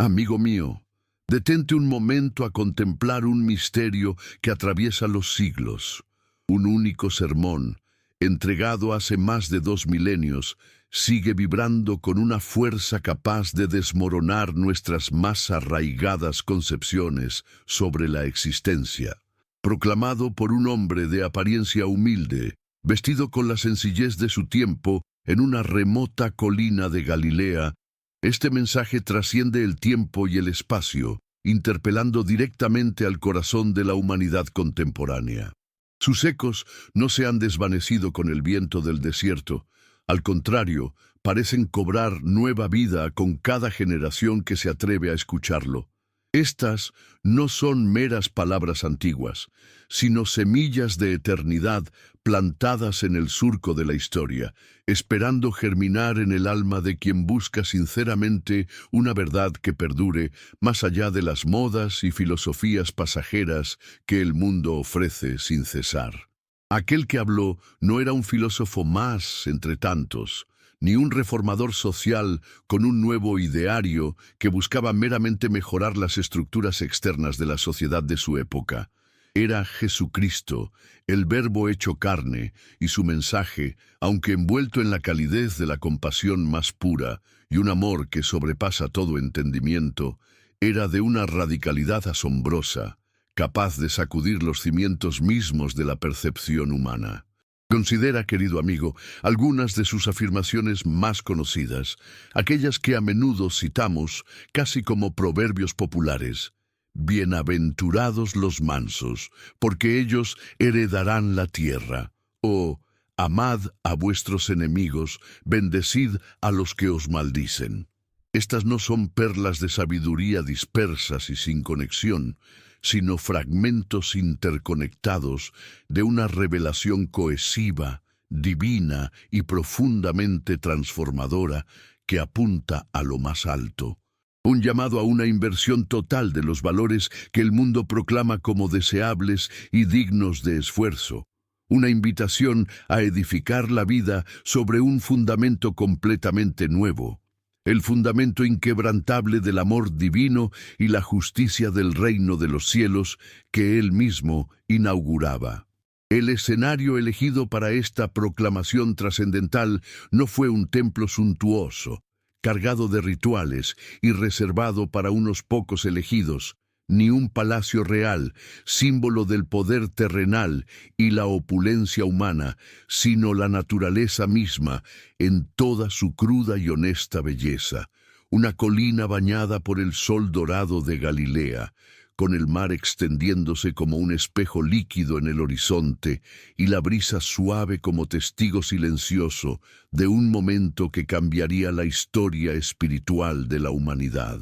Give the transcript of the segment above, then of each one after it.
Amigo mío, detente un momento a contemplar un misterio que atraviesa los siglos. Un único sermón, entregado hace más de 2 milenios, sigue vibrando con una fuerza capaz de desmoronar nuestras más arraigadas concepciones sobre la existencia. Proclamado por un hombre de apariencia humilde, vestido con la sencillez de su tiempo, en una remota colina de Galilea, este mensaje trasciende el tiempo y el espacio, interpelando directamente al corazón de la humanidad contemporánea. Sus ecos no se han desvanecido con el viento del desierto. Al contrario, parecen cobrar nueva vida con cada generación que se atreve a escucharlo. Estas no son meras palabras antiguas, sino semillas de eternidad plantadas en el surco de la historia, esperando germinar en el alma de quien busca sinceramente una verdad que perdure más allá de las modas y filosofías pasajeras que el mundo ofrece sin cesar. Aquel que habló no era un filósofo más entre tantos, ni un reformador social con un nuevo ideario que buscaba meramente mejorar las estructuras externas de la sociedad de su época. Era Jesucristo, el Verbo hecho carne, y su mensaje, aunque envuelto en la calidez de la compasión más pura y un amor que sobrepasa todo entendimiento, era de una radicalidad asombrosa, capaz de sacudir los cimientos mismos de la percepción humana. Considera, querido amigo, algunas de sus afirmaciones más conocidas, aquellas que a menudo citamos casi como proverbios populares. Bienaventurados los mansos, porque ellos heredarán la tierra. O, amad a vuestros enemigos, bendecid a los que os maldicen. Estas no son perlas de sabiduría dispersas y sin conexión, sino fragmentos interconectados de una revelación cohesiva, divina y profundamente transformadora que apunta a lo más alto. Un llamado a una inversión total de los valores que el mundo proclama como deseables y dignos de esfuerzo. Una invitación a edificar la vida sobre un fundamento completamente nuevo. El fundamento inquebrantable del amor divino y la justicia del reino de los cielos que él mismo inauguraba. El escenario elegido para esta proclamación trascendental no fue un templo suntuoso, cargado de rituales y reservado para unos pocos elegidos, ni un palacio real, símbolo del poder terrenal y la opulencia humana, sino la naturaleza misma en toda su cruda y honesta belleza, una colina bañada por el sol dorado de Galilea, con el mar extendiéndose como un espejo líquido en el horizonte y la brisa suave como testigo silencioso de un momento que cambiaría la historia espiritual de la humanidad.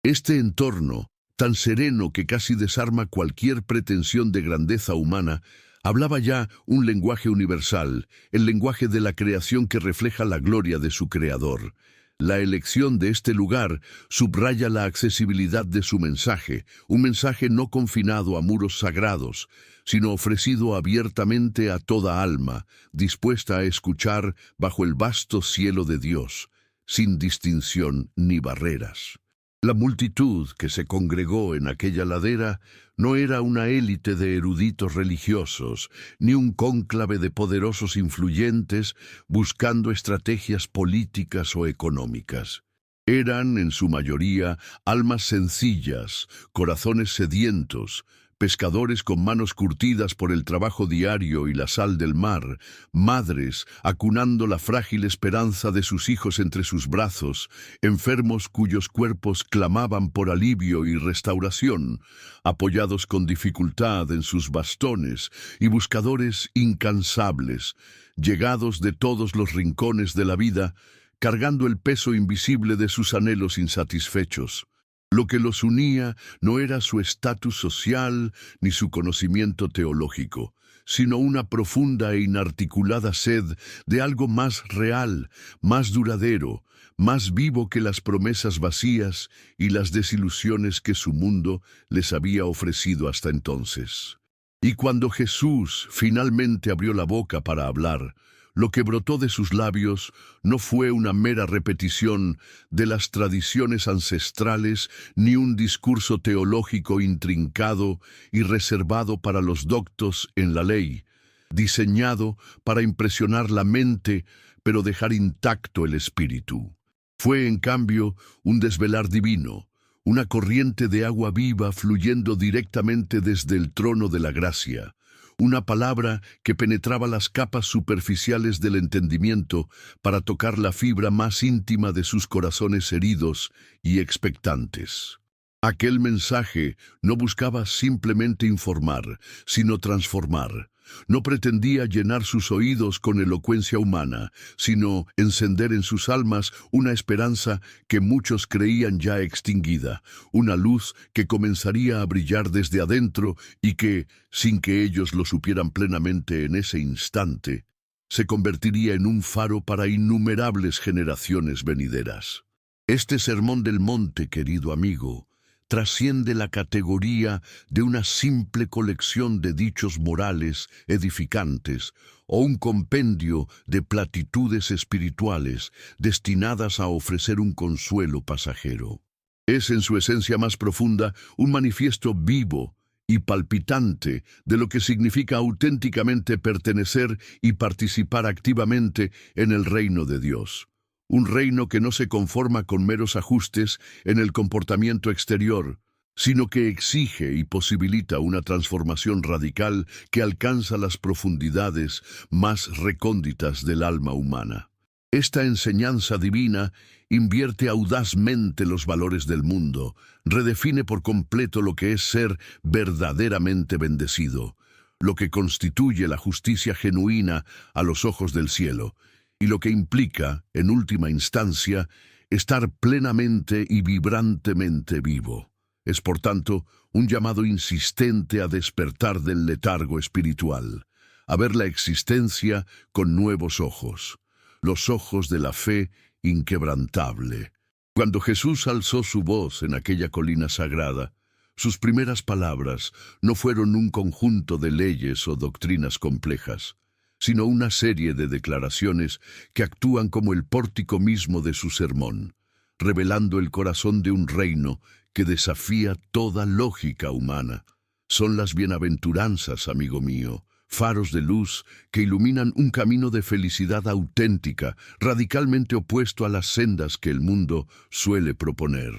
Este entorno, tan sereno que casi desarma cualquier pretensión de grandeza humana, hablaba ya un lenguaje universal, el lenguaje de la creación que refleja la gloria de su creador. La elección de este lugar subraya la accesibilidad de su mensaje, un mensaje no confinado a muros sagrados, sino ofrecido abiertamente a toda alma, dispuesta a escuchar bajo el vasto cielo de Dios, sin distinción ni barreras. La multitud que se congregó en aquella ladera no era una élite de eruditos religiosos, ni un cónclave de poderosos influyentes buscando estrategias políticas o económicas. Eran, en su mayoría, almas sencillas, corazones sedientos, pescadores con manos curtidas por el trabajo diario y la sal del mar, madres acunando la frágil esperanza de sus hijos entre sus brazos, enfermos cuyos cuerpos clamaban por alivio y restauración, apoyados con dificultad en sus bastones y buscadores incansables, llegados de todos los rincones de la vida, cargando el peso invisible de sus anhelos insatisfechos. Lo que los unía no era su estatus social ni su conocimiento teológico, sino una profunda e inarticulada sed de algo más real, más duradero, más vivo que las promesas vacías y las desilusiones que su mundo les había ofrecido hasta entonces. Y cuando Jesús finalmente abrió la boca para hablar, Lo que brotó de sus labios no fue una mera repetición de las tradiciones ancestrales ni un discurso teológico intrincado y reservado para los doctos en la ley, diseñado para impresionar la mente pero dejar intacto el espíritu. Fue, en cambio, un desvelar divino, una corriente de agua viva fluyendo directamente desde el trono de la gracia, una palabra que penetraba las capas superficiales del entendimiento para tocar la fibra más íntima de sus corazones heridos y expectantes. Aquel mensaje no buscaba simplemente informar, sino transformar. No pretendía llenar sus oídos con elocuencia humana, sino encender en sus almas una esperanza que muchos creían ya extinguida, una luz que comenzaría a brillar desde adentro y que, sin que ellos lo supieran plenamente en ese instante, se convertiría en un faro para innumerables generaciones venideras. Este sermón del monte, querido amigo, trasciende la categoría de una simple colección de dichos morales edificantes o un compendio de platitudes espirituales destinadas a ofrecer un consuelo pasajero. Es en su esencia más profunda un manifiesto vivo y palpitante de lo que significa auténticamente pertenecer y participar activamente en el reino de Dios. Un reino que no se conforma con meros ajustes en el comportamiento exterior, sino que exige y posibilita una transformación radical que alcanza las profundidades más recónditas del alma humana. Esta enseñanza divina invierte audazmente los valores del mundo, redefine por completo lo que es ser verdaderamente bendecido, lo que constituye la justicia genuina a los ojos del cielo, y lo que implica, en última instancia, estar plenamente y vibrantemente vivo. Es, por tanto, un llamado insistente a despertar del letargo espiritual, a ver la existencia con nuevos ojos, los ojos de la fe inquebrantable. Cuando Jesús alzó su voz en aquella colina sagrada, sus primeras palabras no fueron un conjunto de leyes o doctrinas complejas, sino una serie de declaraciones que actúan como el pórtico mismo de su sermón, revelando el corazón de un reino que desafía toda lógica humana. Son las bienaventuranzas, amigo mío, faros de luz que iluminan un camino de felicidad auténtica, radicalmente opuesto a las sendas que el mundo suele proponer.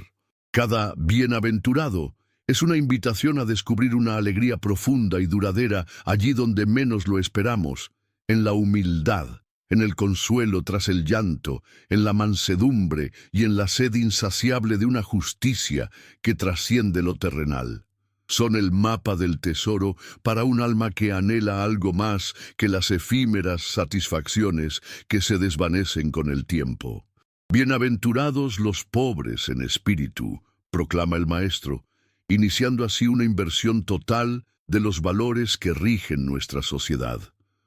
Cada bienaventurado es una invitación a descubrir una alegría profunda y duradera allí donde menos lo esperamos, en la humildad, en el consuelo tras el llanto, en la mansedumbre y en la sed insaciable de una justicia que trasciende lo terrenal. Son el mapa del tesoro para un alma que anhela algo más que las efímeras satisfacciones que se desvanecen con el tiempo. Bienaventurados los pobres en espíritu, proclama el Maestro, iniciando así una inversión total de los valores que rigen nuestra sociedad.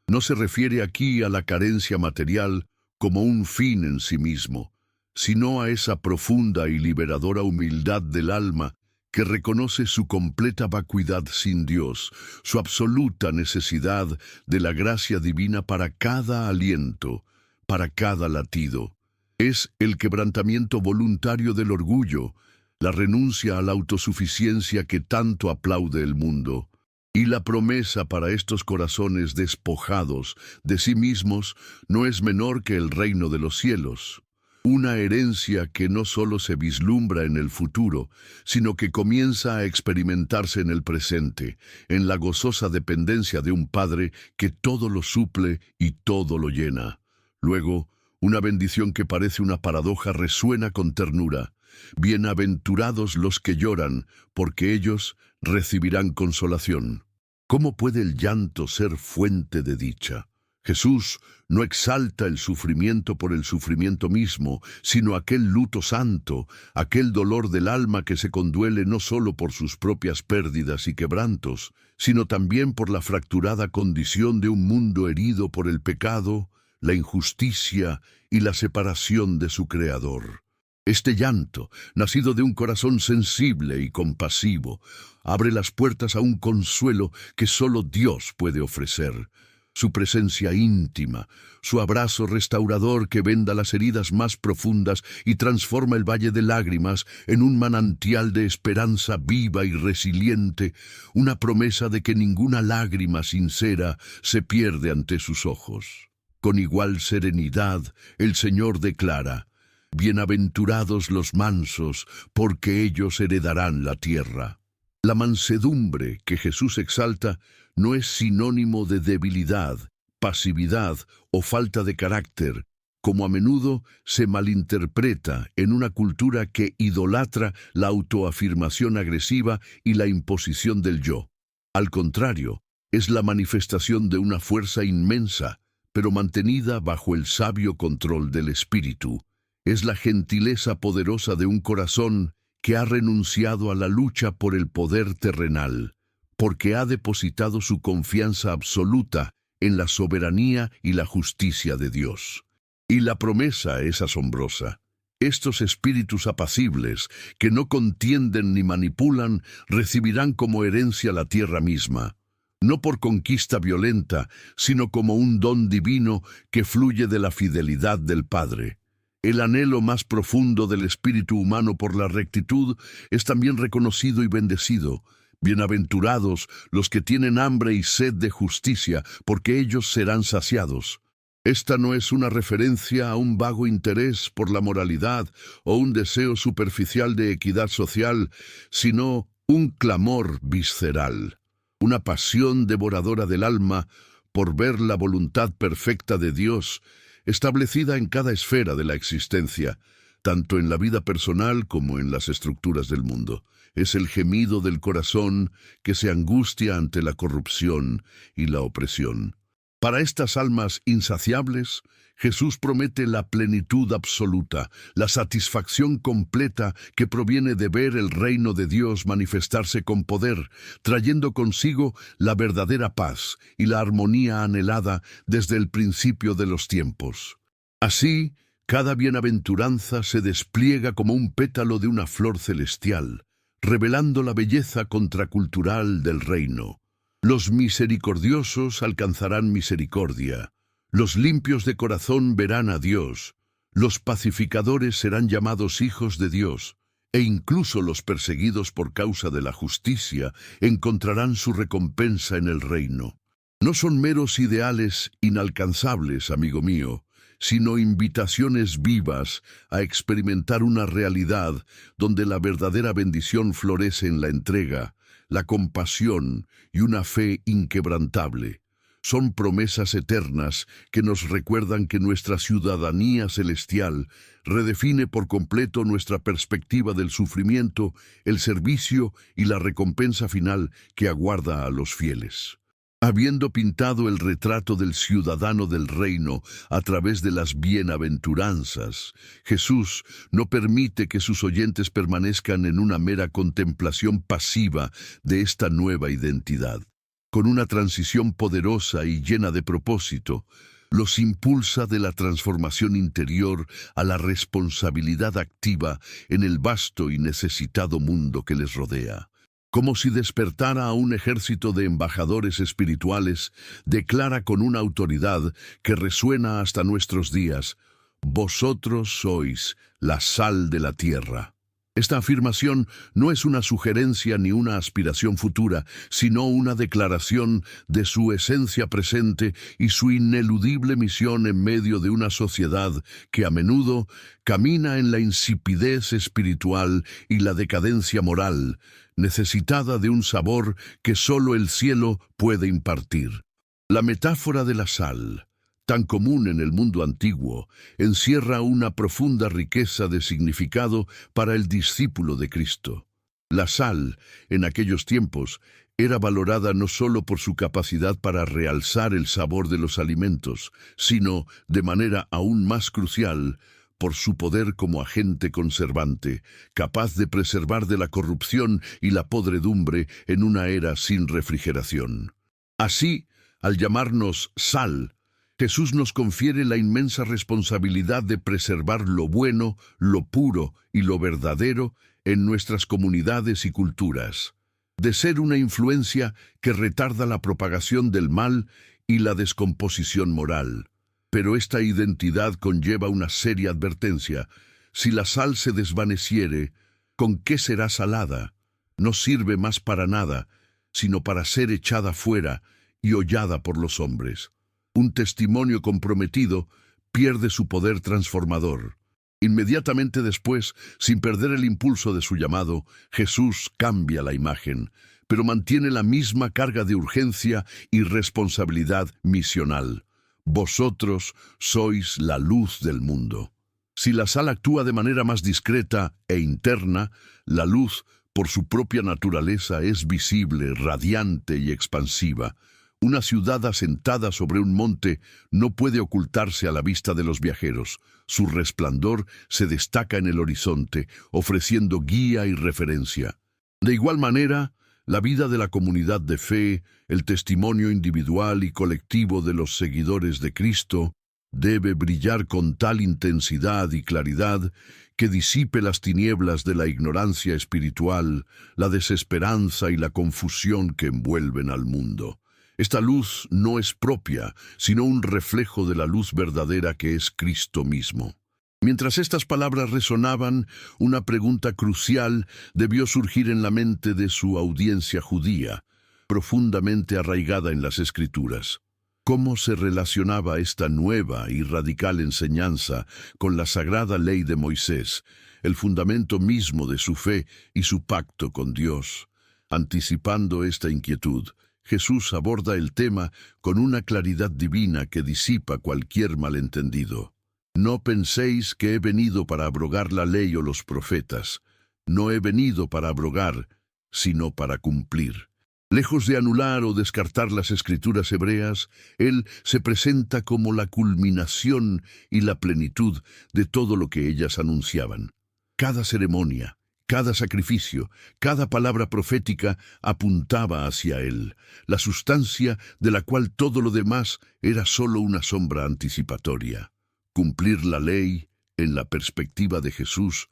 No se refiere aquí a la carencia material como un fin en sí mismo, sino a esa profunda y liberadora humildad del alma que reconoce su completa vacuidad sin Dios, su absoluta necesidad de la gracia divina para cada aliento, para cada latido. Es el quebrantamiento voluntario del orgullo, la renuncia a la autosuficiencia que tanto aplaude el mundo. Y la promesa para estos corazones despojados de sí mismos no es menor que el reino de los cielos, una herencia que no solo se vislumbra en el futuro, sino que comienza a experimentarse en el presente, en la gozosa dependencia de un Padre que todo lo suple y todo lo llena. Luego, una bendición que parece una paradoja resuena con ternura. Bienaventurados los que lloran, porque ellos recibirán consolación. ¿Cómo puede el llanto ser fuente de dicha? Jesús no exalta el sufrimiento por el sufrimiento mismo, sino aquel luto santo, aquel dolor del alma que se conduele no solo por sus propias pérdidas y quebrantos, sino también por la fracturada condición de un mundo herido por el pecado, la injusticia y la separación de su Creador. Este llanto, nacido de un corazón sensible y compasivo, abre las puertas a un consuelo que solo Dios puede ofrecer. su presencia íntima, su abrazo restaurador que venda las heridas más profundas y transforma el valle de lágrimas en un manantial de esperanza viva y resiliente, una promesa de que ninguna lágrima sincera se pierde ante sus ojos. Con igual serenidad, el Señor declara: «Bienaventurados los mansos, porque ellos heredarán la tierra». La mansedumbre que Jesús exalta no es sinónimo de debilidad, pasividad o falta de carácter, como a menudo se malinterpreta en una cultura que idolatra la autoafirmación agresiva y la imposición del yo. Al contrario, es la manifestación de una fuerza inmensa, pero mantenida bajo el sabio control del espíritu. Es la gentileza poderosa de un corazón que ha renunciado a la lucha por el poder terrenal, porque ha depositado su confianza absoluta en la soberanía y la justicia de Dios. Y la promesa es asombrosa. Estos espíritus apacibles, que no contienden ni manipulan, recibirán como herencia la tierra misma, no por conquista violenta, sino como un don divino que fluye de la fidelidad del Padre. El anhelo más profundo del espíritu humano por la rectitud es también reconocido y bendecido. Bienaventurados los que tienen hambre y sed de justicia, porque ellos serán saciados. Esta no es una referencia a un vago interés por la moralidad o un deseo superficial de equidad social, sino un clamor visceral, una pasión devoradora del alma por ver la voluntad perfecta de Dios, establecida en cada esfera de la existencia, tanto en la vida personal como en las estructuras del mundo. Es el gemido del corazón que se angustia ante la corrupción y la opresión. Para estas almas insaciables, Jesús promete la plenitud absoluta, la satisfacción completa que proviene de ver el reino de Dios manifestarse con poder, trayendo consigo la verdadera paz y la armonía anhelada desde el principio de los tiempos. Así, cada bienaventuranza se despliega como un pétalo de una flor celestial, revelando la belleza contracultural del reino. Los misericordiosos alcanzarán misericordia, los limpios de corazón verán a Dios, los pacificadores serán llamados hijos de Dios, e incluso los perseguidos por causa de la justicia encontrarán su recompensa en el reino. No son meros ideales inalcanzables, amigo mío, sino invitaciones vivas a experimentar una realidad donde la verdadera bendición florece en la entrega, la compasión y una fe inquebrantable. Son promesas eternas que nos recuerdan que nuestra ciudadanía celestial redefine por completo nuestra perspectiva del sufrimiento, el servicio y la recompensa final que aguarda a los fieles. Habiendo pintado el retrato del ciudadano del reino a través de las bienaventuranzas, Jesús no permite que sus oyentes permanezcan en una mera contemplación pasiva de esta nueva identidad. Con una transición poderosa y llena de propósito, los impulsa de la transformación interior a la responsabilidad activa en el vasto y necesitado mundo que les rodea. Como si despertara a un ejército de embajadores espirituales, declara con una autoridad que resuena hasta nuestros días: «Vosotros sois la sal de la tierra». Esta afirmación no es una sugerencia ni una aspiración futura, sino una declaración de su esencia presente y su ineludible misión en medio de una sociedad que a menudo camina en la insipidez espiritual y la decadencia moral, necesitada de un sabor que solo el cielo puede impartir. La metáfora de la sal, tan común en el mundo antiguo, encierra una profunda riqueza de significado para el discípulo de Cristo. La sal, en aquellos tiempos, era valorada no solo por su capacidad para realzar el sabor de los alimentos, sino, de manera aún más crucial, por su poder como agente conservante, capaz de preservar de la corrupción y la podredumbre en una era sin refrigeración. Así, al llamarnos sal, Jesús nos confiere la inmensa responsabilidad de preservar lo bueno, lo puro y lo verdadero en nuestras comunidades y culturas, de ser una influencia que retarda la propagación del mal y la descomposición moral. Pero esta identidad conlleva una seria advertencia. Si la sal se desvaneciere, ¿con qué será salada? No sirve más para nada, sino para ser echada fuera y hollada por los hombres. Un testimonio comprometido pierde su poder transformador. Inmediatamente después, sin perder el impulso de su llamado, Jesús cambia la imagen, pero mantiene la misma carga de urgencia y responsabilidad misional. Vosotros sois la luz del mundo. Si la sal actúa de manera más discreta e interna, la luz, por su propia naturaleza, es visible, radiante y expansiva. Una ciudad asentada sobre un monte no puede ocultarse a la vista de los viajeros. Su resplandor se destaca en el horizonte, ofreciendo guía y referencia. De igual manera, la vida de la comunidad de fe, el testimonio individual y colectivo de los seguidores de Cristo, debe brillar con tal intensidad y claridad que disipe las tinieblas de la ignorancia espiritual, la desesperanza y la confusión que envuelven al mundo. Esta luz no es propia, sino un reflejo de la luz verdadera que es Cristo mismo. Mientras estas palabras resonaban, una pregunta crucial debió surgir en la mente de su audiencia judía, profundamente arraigada en las Escrituras. ¿Cómo se relacionaba esta nueva y radical enseñanza con la sagrada ley de Moisés, el fundamento mismo de su fe y su pacto con Dios? Anticipando esta inquietud, Jesús aborda el tema con una claridad divina que disipa cualquier malentendido. No penséis que he venido para abrogar la ley o los profetas. No he venido para abrogar, sino para cumplir. Lejos de anular o descartar las escrituras hebreas, Él se presenta como la culminación y la plenitud de todo lo que ellas anunciaban. Cada ceremonia, cada sacrificio, cada palabra profética apuntaba hacia Él, la sustancia de la cual todo lo demás era solo una sombra anticipatoria. Cumplir la ley, en la perspectiva de Jesús,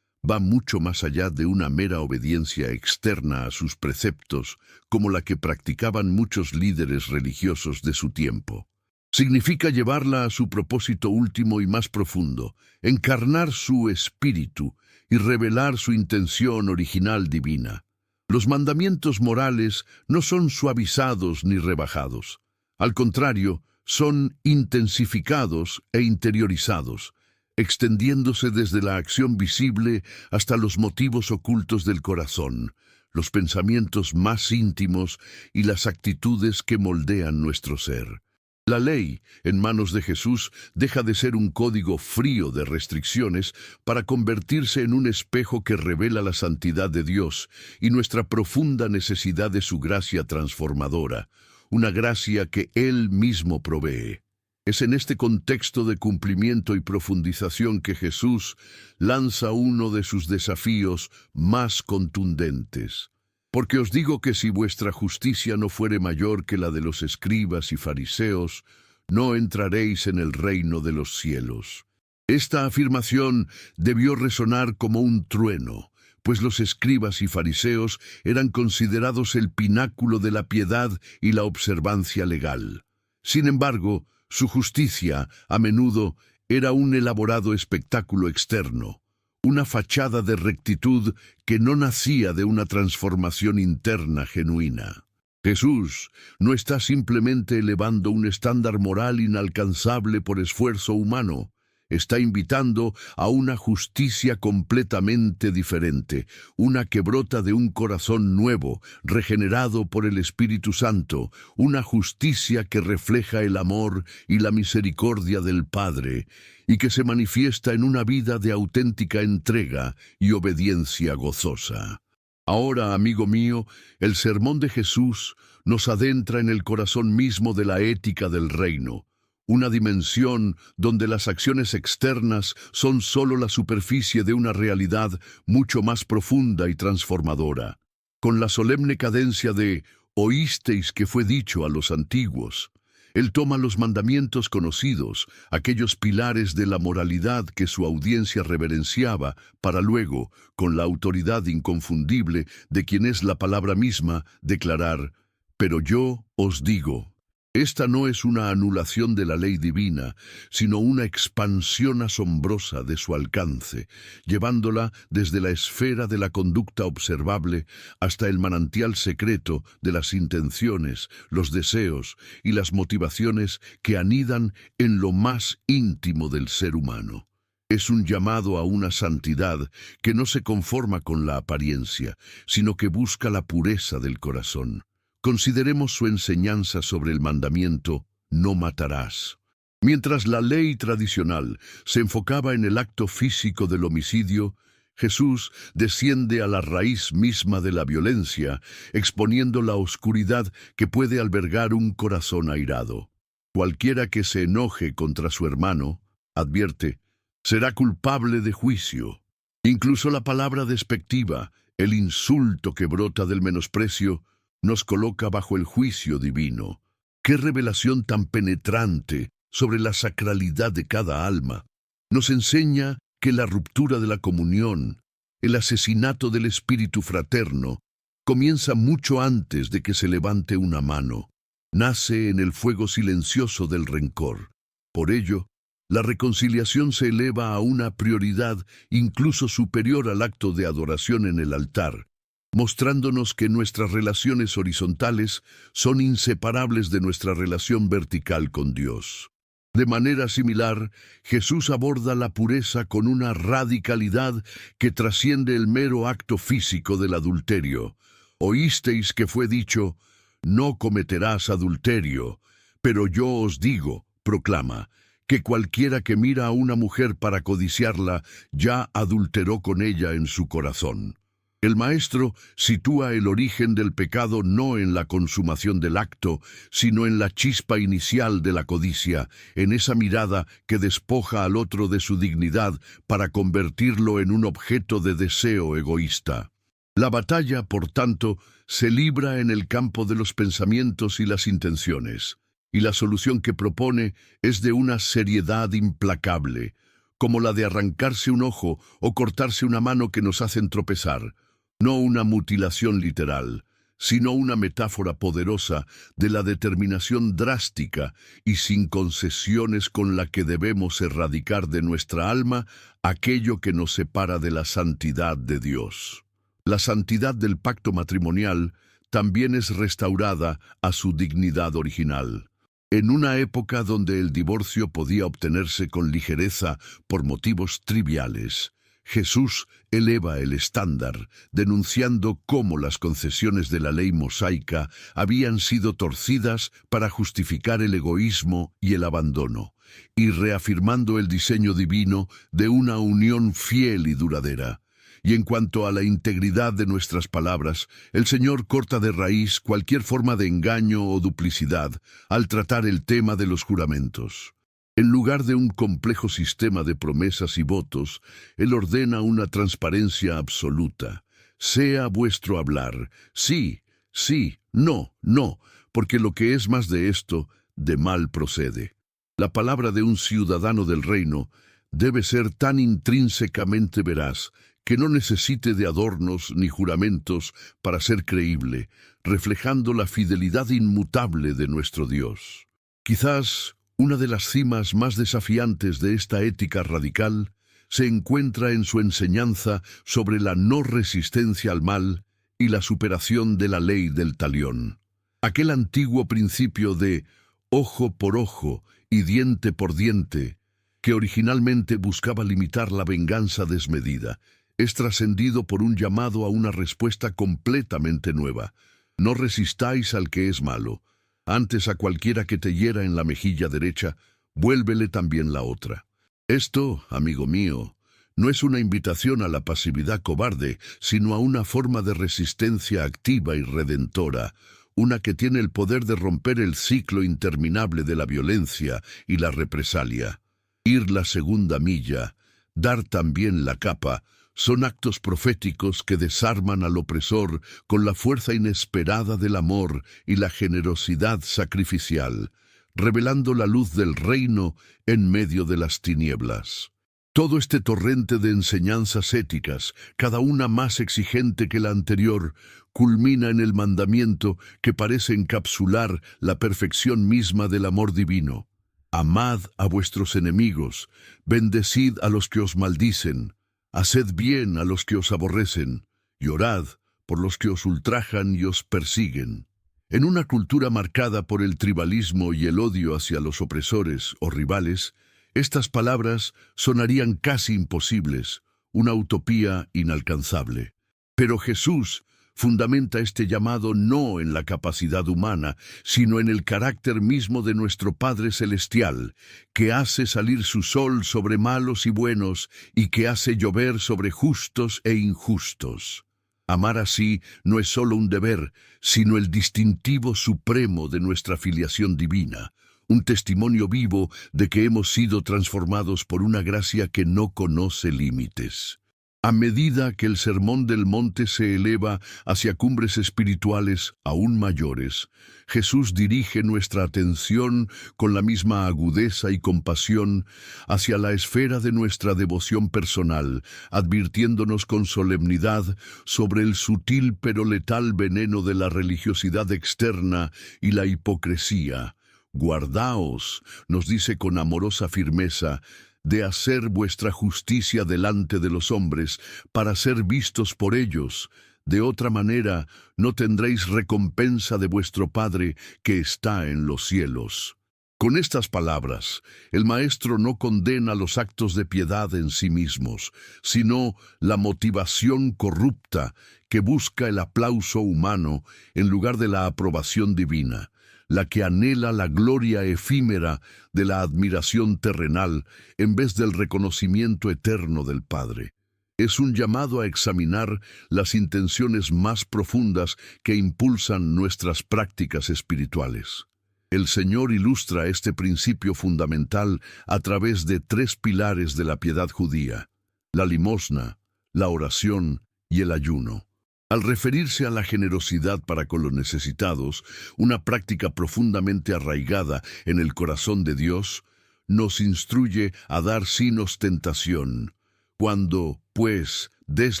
va mucho más allá de una mera obediencia externa a sus preceptos, como la que practicaban muchos líderes religiosos de su tiempo. Significa llevarla a su propósito último y más profundo, encarnar su espíritu y revelar su intención original divina. Los mandamientos morales no son suavizados ni rebajados. Al contrario, son intensificados e interiorizados, extendiéndose desde la acción visible hasta los motivos ocultos del corazón, los pensamientos más íntimos y las actitudes que moldean nuestro ser. La ley, en manos de Jesús, deja de ser un código frío de restricciones para convertirse en un espejo que revela la santidad de Dios y nuestra profunda necesidad de su gracia transformadora, una gracia que Él mismo provee. Es en este contexto de cumplimiento y profundización que Jesús lanza uno de sus desafíos más contundentes. Porque os digo que si vuestra justicia no fuere mayor que la de los escribas y fariseos, no entraréis en el reino de los cielos. Esta afirmación debió resonar como un trueno, pues los escribas y fariseos eran considerados el pináculo de la piedad y la observancia legal. Sin embargo, su justicia, a menudo, era un elaborado espectáculo externo, una fachada de rectitud que no nacía de una transformación interna genuina. Jesús no está simplemente elevando un estándar moral inalcanzable por esfuerzo humano, está invitando a una justicia completamente diferente, una que brota de un corazón nuevo, regenerado por el Espíritu Santo, una justicia que refleja el amor y la misericordia del Padre, y que se manifiesta en una vida de auténtica entrega y obediencia gozosa. Ahora, amigo mío, el sermón de Jesús nos adentra en el corazón mismo de la ética del reino, una dimensión donde las acciones externas son solo la superficie de una realidad mucho más profunda y transformadora. Con la solemne cadencia de «oísteis que fue dicho a los antiguos», Él toma los mandamientos conocidos, aquellos pilares de la moralidad que su audiencia reverenciaba, para luego, con la autoridad inconfundible de quien es la palabra misma, declarar «Pero yo os digo». Esta no es una anulación de la ley divina, sino una expansión asombrosa de su alcance, llevándola desde la esfera de la conducta observable hasta el manantial secreto de las intenciones, los deseos y las motivaciones que anidan en lo más íntimo del ser humano. Es un llamado a una santidad que no se conforma con la apariencia, sino que busca la pureza del corazón. Consideremos su enseñanza sobre el mandamiento «no matarás». Mientras la ley tradicional se enfocaba en el acto físico del homicidio, Jesús desciende a la raíz misma de la violencia, exponiendo la oscuridad que puede albergar un corazón airado. Cualquiera que se enoje contra su hermano, advierte, será culpable de juicio. Incluso la palabra despectiva, el insulto que brota del menosprecio, nos coloca bajo el juicio divino. ¡Qué revelación tan penetrante sobre la sacralidad de cada alma! Nos enseña que la ruptura de la comunión, el asesinato del espíritu fraterno, comienza mucho antes de que se levante una mano. Nace en el fuego silencioso del rencor. Por ello, la reconciliación se eleva a una prioridad incluso superior al acto de adoración en el altar, mostrándonos que nuestras relaciones horizontales son inseparables de nuestra relación vertical con Dios. De manera similar, Jesús aborda la pureza con una radicalidad que trasciende el mero acto físico del adulterio. Oísteis que fue dicho, no cometerás adulterio, pero yo os digo, proclama, que cualquiera que mira a una mujer para codiciarla ya adulteró con ella en su corazón. El Maestro sitúa el origen del pecado no en la consumación del acto, sino en la chispa inicial de la codicia, en esa mirada que despoja al otro de su dignidad para convertirlo en un objeto de deseo egoísta. La batalla, por tanto, se libra en el campo de los pensamientos y las intenciones, y la solución que propone es de una seriedad implacable, como la de arrancarse un ojo o cortarse una mano que nos hacen tropezar. No una mutilación literal, sino una metáfora poderosa de la determinación drástica y sin concesiones con la que debemos erradicar de nuestra alma aquello que nos separa de la santidad de Dios. La santidad del pacto matrimonial también es restaurada a su dignidad original. En una época donde el divorcio podía obtenerse con ligereza por motivos triviales, Jesús eleva el estándar, denunciando cómo las concesiones de la ley mosaica habían sido torcidas para justificar el egoísmo y el abandono, y reafirmando el diseño divino de una unión fiel y duradera. Y en cuanto a la integridad de nuestras palabras, el Señor corta de raíz cualquier forma de engaño o duplicidad al tratar el tema de los juramentos. En lugar de un complejo sistema de promesas y votos, Él ordena una transparencia absoluta. Sea vuestro hablar, sí, sí, no, no, porque lo que es más de esto, de mal procede. La palabra de un ciudadano del reino debe ser tan intrínsecamente veraz que no necesite de adornos ni juramentos para ser creíble, reflejando la fidelidad inmutable de nuestro Dios. Quizás una de las cimas más desafiantes de esta ética radical se encuentra en su enseñanza sobre la no resistencia al mal y la superación de la ley del talión. Aquel antiguo principio de ojo por ojo y diente por diente, que originalmente buscaba limitar la venganza desmedida, es trascendido por un llamado a una respuesta completamente nueva. No resistáis al que es malo. Antes a cualquiera que te hiera en la mejilla derecha, vuélvele también la otra. Esto, amigo mío, no es una invitación a la pasividad cobarde, sino a una forma de resistencia activa y redentora, una que tiene el poder de romper el ciclo interminable de la violencia y la represalia. Ir la segunda milla, dar también la capa, son actos proféticos que desarman al opresor con la fuerza inesperada del amor y la generosidad sacrificial, revelando la luz del reino en medio de las tinieblas. Todo este torrente de enseñanzas éticas, cada una más exigente que la anterior, culmina en el mandamiento que parece encapsular la perfección misma del amor divino. Amad a vuestros enemigos, bendecid a los que os maldicen, haced bien a los que os aborrecen, y orad por los que os ultrajan y os persiguen. En una cultura marcada por el tribalismo y el odio hacia los opresores o rivales, estas palabras sonarían casi imposibles, una utopía inalcanzable. Pero Jesús fundamenta este llamado no en la capacidad humana, sino en el carácter mismo de nuestro Padre Celestial, que hace salir su sol sobre malos y buenos y que hace llover sobre justos e injustos. Amar así no es solo un deber, sino el distintivo supremo de nuestra filiación divina, un testimonio vivo de que hemos sido transformados por una gracia que no conoce límites. A medida que el Sermón del Monte se eleva hacia cumbres espirituales aún mayores, Jesús dirige nuestra atención con la misma agudeza y compasión hacia la esfera de nuestra devoción personal, advirtiéndonos con solemnidad sobre el sutil pero letal veneno de la religiosidad externa y la hipocresía. Guardaos, nos dice con amorosa firmeza, de hacer vuestra justicia delante de los hombres, para ser vistos por ellos. De otra manera, no tendréis recompensa de vuestro Padre que está en los cielos. Con estas palabras, el Maestro no condena los actos de piedad en sí mismos, sino la motivación corrupta que busca el aplauso humano en lugar de la aprobación divina, la que anhela la gloria efímera de la admiración terrenal en vez del reconocimiento eterno del Padre. Es un llamado a examinar las intenciones más profundas que impulsan nuestras prácticas espirituales. El Señor ilustra este principio fundamental a través de 3 pilares de la piedad judía: la limosna, la oración y el ayuno. Al referirse a la generosidad para con los necesitados, una práctica profundamente arraigada en el corazón de Dios, nos instruye a dar sin ostentación. Cuando, pues, des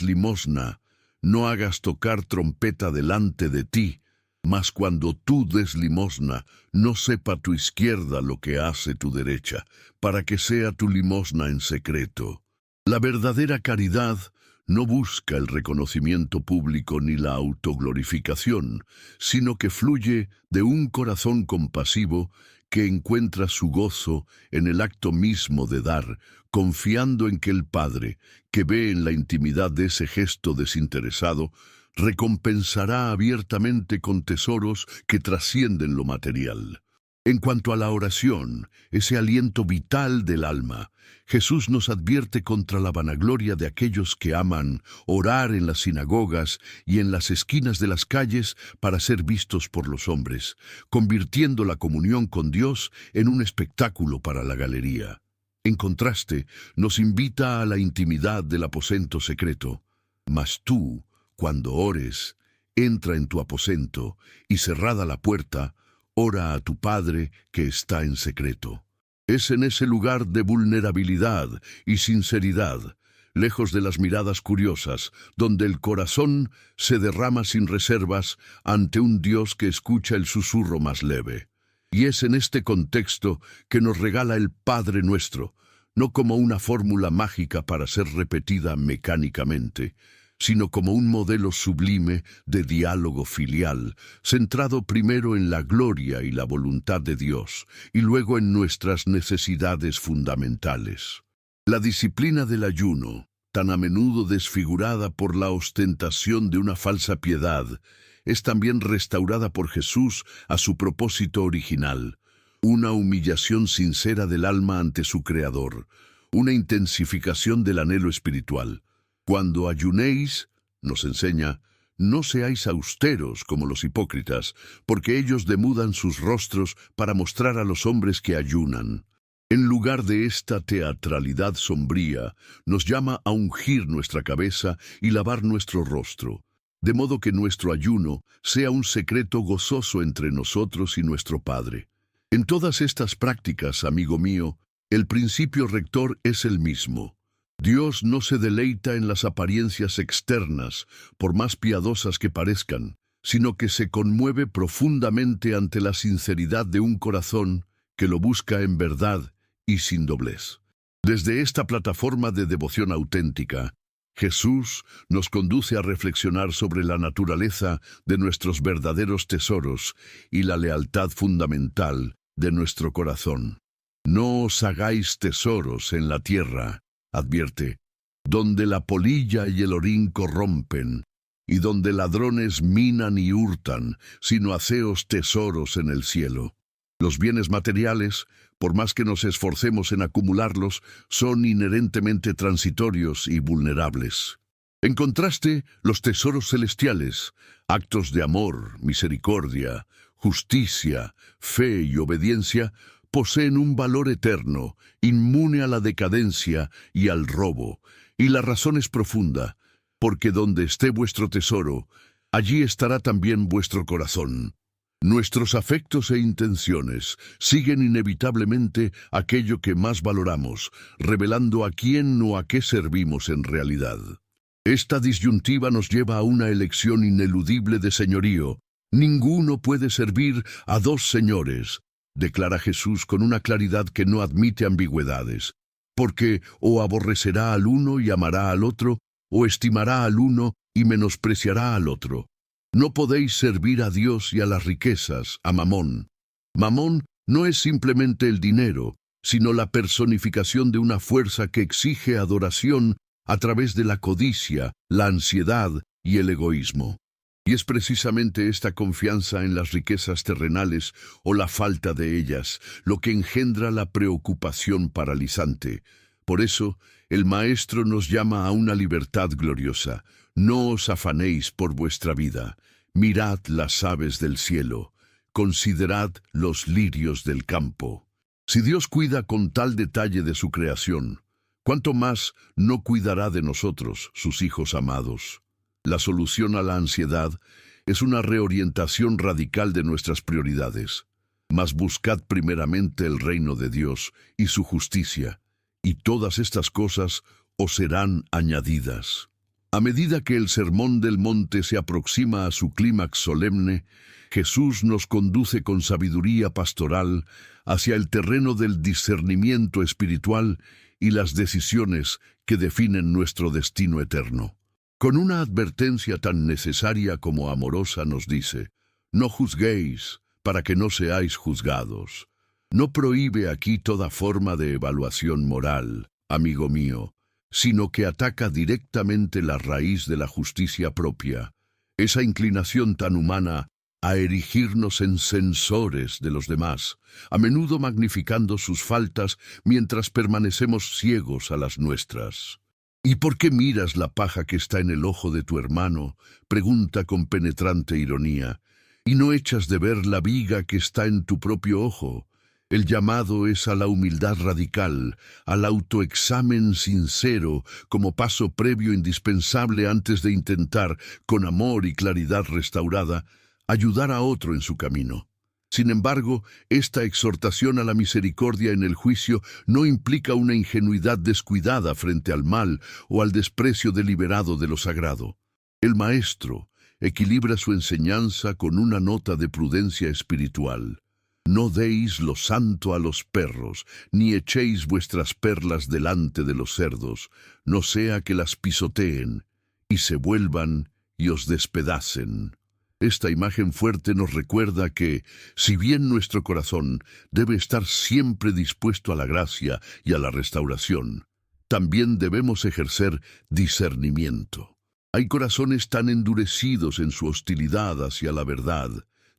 limosna, no hagas tocar trompeta delante de ti, mas cuando tú des limosna, no sepa tu izquierda lo que hace tu derecha, para que sea tu limosna en secreto. La verdadera caridad no busca el reconocimiento público ni la autoglorificación, sino que fluye de un corazón compasivo que encuentra su gozo en el acto mismo de dar, confiando en que el Padre, que ve en la intimidad de ese gesto desinteresado, recompensará abiertamente con tesoros que trascienden lo material. En cuanto a la oración, ese aliento vital del alma, Jesús nos advierte contra la vanagloria de aquellos que aman orar en las sinagogas y en las esquinas de las calles para ser vistos por los hombres, convirtiendo la comunión con Dios en un espectáculo para la galería. En contraste, nos invita a la intimidad del aposento secreto. Mas tú, cuando ores, entra en tu aposento y cerrada la puerta, ora a tu Padre que está en secreto. Es en ese lugar de vulnerabilidad y sinceridad, lejos de las miradas curiosas, donde el corazón se derrama sin reservas ante un Dios que escucha el susurro más leve. Y es en este contexto que nos regala el Padre Nuestro, no como una fórmula mágica para ser repetida mecánicamente, sino como un modelo sublime de diálogo filial, centrado primero en la gloria y la voluntad de Dios, y luego en nuestras necesidades fundamentales. La disciplina del ayuno, tan a menudo desfigurada por la ostentación de una falsa piedad, es también restaurada por Jesús a su propósito original, una humillación sincera del alma ante su Creador, una intensificación del anhelo espiritual. Cuando ayunéis, nos enseña, no seáis austeros como los hipócritas, porque ellos demudan sus rostros para mostrar a los hombres que ayunan. En lugar de esta teatralidad sombría, nos llama a ungir nuestra cabeza y lavar nuestro rostro, de modo que nuestro ayuno sea un secreto gozoso entre nosotros y nuestro Padre. En todas estas prácticas, amigo mío, el principio rector es el mismo. Dios no se deleita en las apariencias externas, por más piadosas que parezcan, sino que se conmueve profundamente ante la sinceridad de un corazón que lo busca en verdad y sin doblez. Desde esta plataforma de devoción auténtica, Jesús nos conduce a reflexionar sobre la naturaleza de nuestros verdaderos tesoros y la lealtad fundamental de nuestro corazón. No os hagáis tesoros en la tierra, advierte, donde la polilla y el orín corrompen, y donde ladrones minan y hurtan, sino haceos tesoros en el cielo. Los bienes materiales, por más que nos esforcemos en acumularlos, son inherentemente transitorios y vulnerables. En contraste, los tesoros celestiales, actos de amor, misericordia, justicia, fe y obediencia, poseen un valor eterno, inmune a la decadencia y al robo, y la razón es profunda, porque donde esté vuestro tesoro, allí estará también vuestro corazón. Nuestros afectos e intenciones siguen inevitablemente aquello que más valoramos, revelando a quién o a qué servimos en realidad. Esta disyuntiva nos lleva a una elección ineludible de señorío. Ninguno puede servir a dos señores, declara Jesús con una claridad que no admite ambigüedades, porque o aborrecerá al uno y amará al otro, o estimará al uno y menospreciará al otro. No podéis servir a Dios y a las riquezas, a Mamón. Mamón no es simplemente el dinero, sino la personificación de una fuerza que exige adoración a través de la codicia, la ansiedad y el egoísmo. Y es precisamente esta confianza en las riquezas terrenales o la falta de ellas lo que engendra la preocupación paralizante. Por eso, el Maestro nos llama a una libertad gloriosa. No os afanéis por vuestra vida. Mirad las aves del cielo. Considerad los lirios del campo. Si Dios cuida con tal detalle de su creación, ¿cuánto más no cuidará de nosotros, sus hijos amados? La solución a la ansiedad es una reorientación radical de nuestras prioridades. Mas buscad primeramente el reino de Dios y su justicia, y todas estas cosas os serán añadidas. A medida que el Sermón del Monte se aproxima a su clímax solemne, Jesús nos conduce con sabiduría pastoral hacia el terreno del discernimiento espiritual y las decisiones que definen nuestro destino eterno. Con una advertencia tan necesaria como amorosa nos dice: no juzguéis para que no seáis juzgados. No prohíbe aquí toda forma de evaluación moral, amigo mío, sino que ataca directamente la raíz de la justicia propia, esa inclinación tan humana a erigirnos en censores de los demás, a menudo magnificando sus faltas mientras permanecemos ciegos a las nuestras. ¿Y por qué miras la paja que está en el ojo de tu hermano?, pregunta con penetrante ironía, y no echas de ver la viga que está en tu propio ojo. El llamado es a la humildad radical, al autoexamen sincero, como paso previo indispensable antes de intentar, con amor y claridad restaurada, ayudar a otro en su camino. Sin embargo, esta exhortación a la misericordia en el juicio no implica una ingenuidad descuidada frente al mal o al desprecio deliberado de lo sagrado. El Maestro equilibra su enseñanza con una nota de prudencia espiritual. No deis lo santo a los perros, ni echéis vuestras perlas delante de los cerdos, no sea que las pisoteen y se vuelvan y os despedacen. Esta imagen fuerte nos recuerda que, si bien nuestro corazón debe estar siempre dispuesto a la gracia y a la restauración, también debemos ejercer discernimiento. Hay corazones tan endurecidos en su hostilidad hacia la verdad,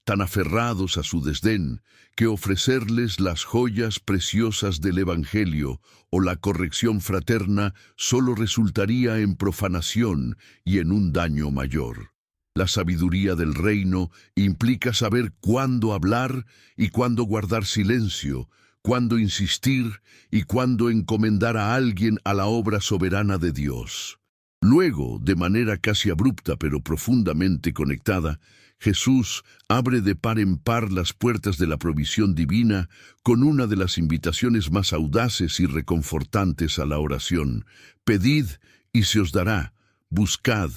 tan aferrados a su desdén, que ofrecerles las joyas preciosas del Evangelio o la corrección fraterna solo resultaría en profanación y en un daño mayor. La sabiduría del reino implica saber cuándo hablar y cuándo guardar silencio, cuándo insistir y cuándo encomendar a alguien a la obra soberana de Dios. Luego, de manera casi abrupta pero profundamente conectada, Jesús abre de par en par las puertas de la provisión divina con una de las invitaciones más audaces y reconfortantes a la oración. Pedid y se os dará, buscad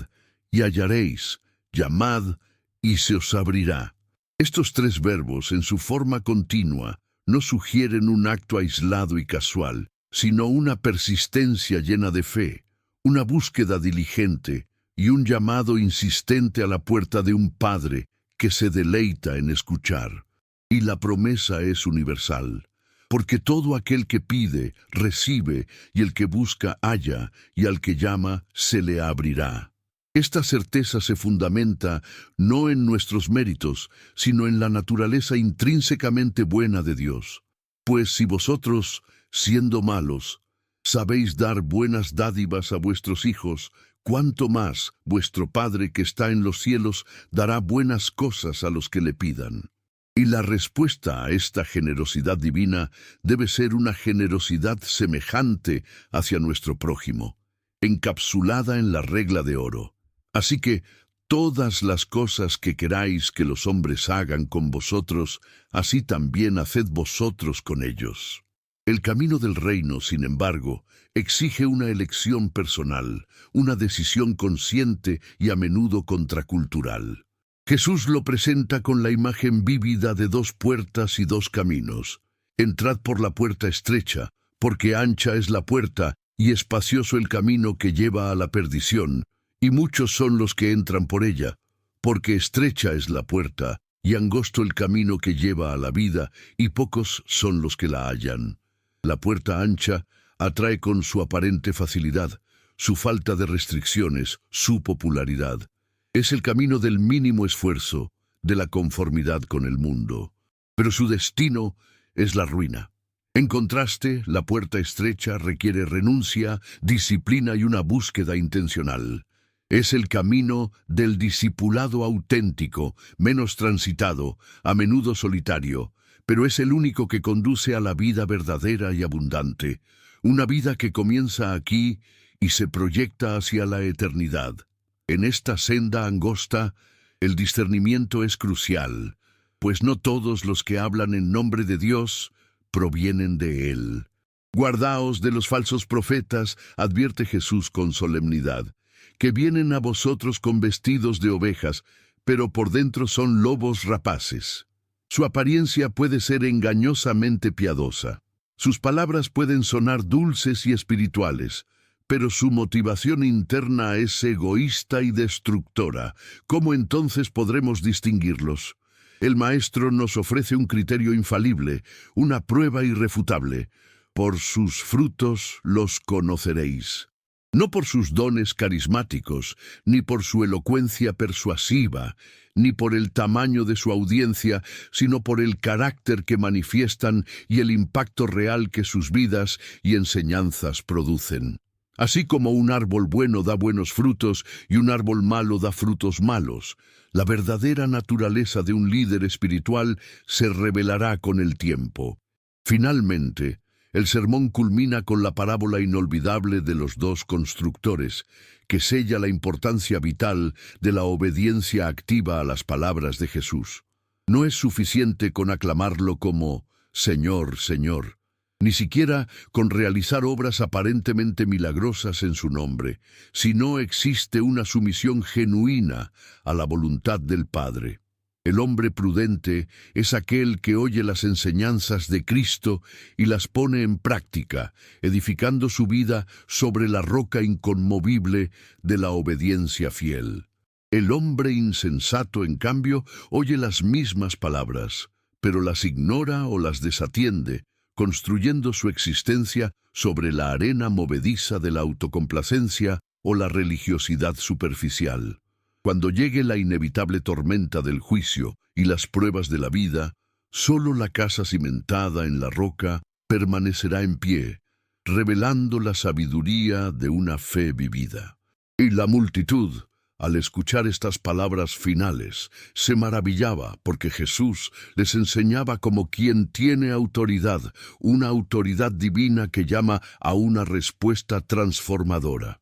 y hallaréis, llamad y se os abrirá. Estos tres verbos, en su forma continua, no sugieren un acto aislado y casual, sino una persistencia llena de fe, una búsqueda diligente y un llamado insistente a la puerta de un Padre que se deleita en escuchar. Y la promesa es universal, porque todo aquel que pide, recibe, y el que busca, halla, y al que llama, se le abrirá. Esta certeza se fundamenta no en nuestros méritos, sino en la naturaleza intrínsecamente buena de Dios. Pues si vosotros, siendo malos, sabéis dar buenas dádivas a vuestros hijos, cuánto más vuestro Padre que está en los cielos dará buenas cosas a los que le pidan. Y la respuesta a esta generosidad divina debe ser una generosidad semejante hacia nuestro prójimo, encapsulada en la regla de oro. Así que todas las cosas que queráis que los hombres hagan con vosotros, así también haced vosotros con ellos. El camino del reino, sin embargo, exige una elección personal, una decisión consciente y a menudo contracultural. Jesús lo presenta con la imagen vívida de dos puertas y dos caminos. Entrad por la puerta estrecha, porque ancha es la puerta y espacioso el camino que lleva a la perdición, y muchos son los que entran por ella, porque estrecha es la puerta y angosto el camino que lleva a la vida, y pocos son los que la hallan. La puerta ancha atrae con su aparente facilidad, su falta de restricciones, su popularidad. Es el camino del mínimo esfuerzo, de la conformidad con el mundo. Pero su destino es la ruina. En contraste, la puerta estrecha requiere renuncia, disciplina y una búsqueda intencional. Es el camino del discipulado auténtico, menos transitado, a menudo solitario, pero es el único que conduce a la vida verdadera y abundante, una vida que comienza aquí y se proyecta hacia la eternidad. En esta senda angosta, el discernimiento es crucial, pues no todos los que hablan en nombre de Dios provienen de Él. Guardaos de los falsos profetas, advierte Jesús con solemnidad, que vienen a vosotros con vestidos de ovejas, pero por dentro son lobos rapaces. Su apariencia puede ser engañosamente piadosa. Sus palabras pueden sonar dulces y espirituales, pero su motivación interna es egoísta y destructora. ¿Cómo entonces podremos distinguirlos? El Maestro nos ofrece un criterio infalible, una prueba irrefutable. Por sus frutos los conoceréis. No por sus dones carismáticos, ni por su elocuencia persuasiva, ni por el tamaño de su audiencia, sino por el carácter que manifiestan y el impacto real que sus vidas y enseñanzas producen. Así como un árbol bueno da buenos frutos y un árbol malo da frutos malos, la verdadera naturaleza de un líder espiritual se revelará con el tiempo. Finalmente, el sermón culmina con la parábola inolvidable de los dos constructores, que sella la importancia vital de la obediencia activa a las palabras de Jesús. No es suficiente con aclamarlo como Señor, Señor, ni siquiera con realizar obras aparentemente milagrosas en su nombre, si no existe una sumisión genuina a la voluntad del Padre. El hombre prudente es aquel que oye las enseñanzas de Cristo y las pone en práctica, edificando su vida sobre la roca inconmovible de la obediencia fiel. El hombre insensato, en cambio, oye las mismas palabras, pero las ignora o las desatiende, construyendo su existencia sobre la arena movediza de la autocomplacencia o la religiosidad superficial. Cuando llegue la inevitable tormenta del juicio y las pruebas de la vida, solo la casa cimentada en la roca permanecerá en pie, revelando la sabiduría de una fe vivida. Y la multitud, al escuchar estas palabras finales, se maravillaba porque Jesús les enseñaba como quien tiene autoridad, una autoridad divina que llama a una respuesta transformadora.